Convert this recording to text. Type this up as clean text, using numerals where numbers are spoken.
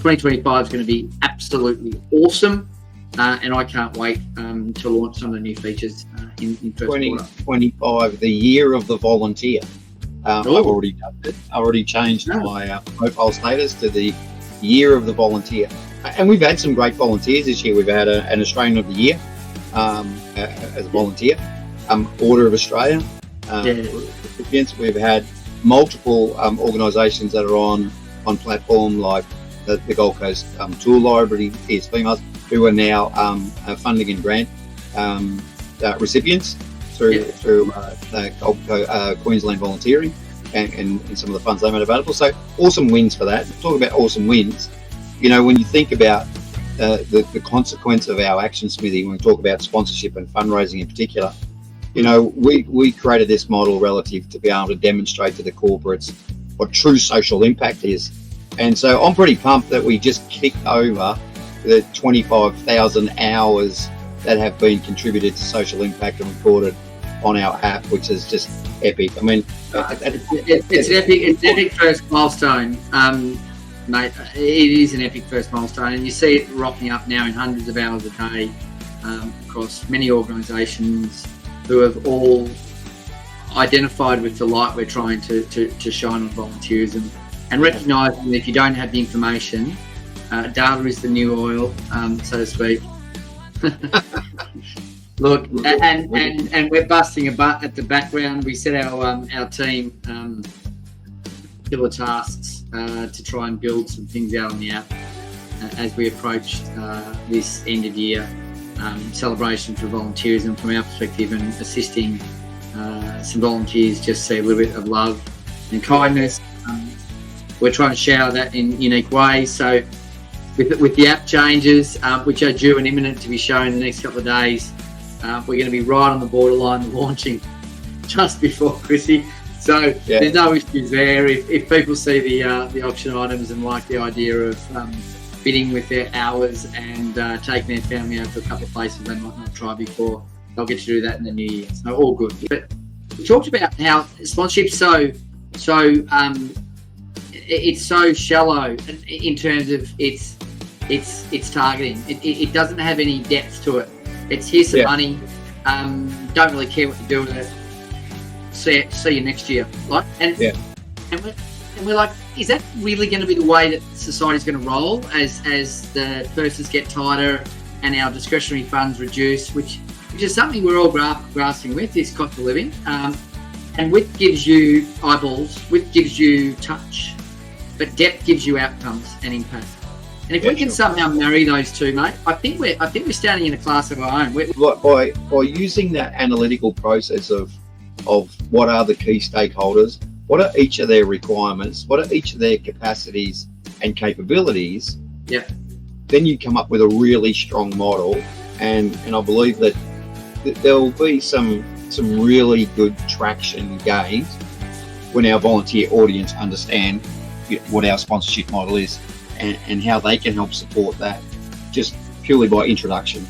2025 is going to be absolutely awesome, and I can't wait to launch some of the new features in first quarter. 2025, the year of the volunteer. I've already done it. I already changed my profile status to the year of the volunteer. And we've had some great volunteers this year. We've had an Australian of the Year as a volunteer, Order of Australia recipients. We've had multiple organisations that are on platform like the Gold Coast Tool Library, Fierce Females, who are now funding and grant recipients through the Gold Coast, Queensland Volunteering and some of the funds they made available. So awesome wins for that. Talk about awesome wins. You know, when you think about the consequence of our action, Smithy, when we talk about sponsorship and fundraising in particular, you know, we created this model relative to be able to demonstrate to the corporates what true social impact is. And so I'm pretty pumped that we just kicked over the 25,000 hours that have been contributed to social impact and recorded on our app, which is just epic. I mean, it's an epic first milestone, mate. It is an epic first milestone, and you see it rocking up now in hundreds of hours a day across many organisations who have all identified with the light we're trying to shine on volunteerism, and recognising that if you don't have the information, data is the new oil, so to speak. Look, and we're busting a butt at the background. We set our team killer tasks to try and build some things out on the app as we approach this end of year celebration for volunteerism from our perspective, and assisting some volunteers just see a little bit of love and kindness. We're trying to shower that in unique ways. So with the app changes, which are due and imminent to be shown in the next couple of days, we're going to be right on the borderline of launching just before Chrissy. So there's no issues there. If people see the auction items and like the idea of bidding with their hours and taking their family out to a couple of places they might not try before, they'll get to do that in the new year. So all good. But we talked about how sponsorship's so it's so shallow in terms of its targeting. It doesn't have any depth to it. It's here's some money. Don't really care what you do with it. See you next year. Like and we're like, is that really going to be the way that society's going to roll as the purses get tighter and our discretionary funds reduce, which is something we're all grasping with, is cost of living. And width gives you eyeballs, width gives you touch, but depth gives you outcomes and impact. And if we can somehow marry those two, mate, I think we're standing in a class of our own. By using that analytical process of what are the key stakeholders, what are each of their requirements, what are each of their capacities and capabilities, then you come up with a really strong model, and I believe that there'll be some really good traction gained when our volunteer audience understand what our sponsorship model is and how they can help support that just purely by introduction.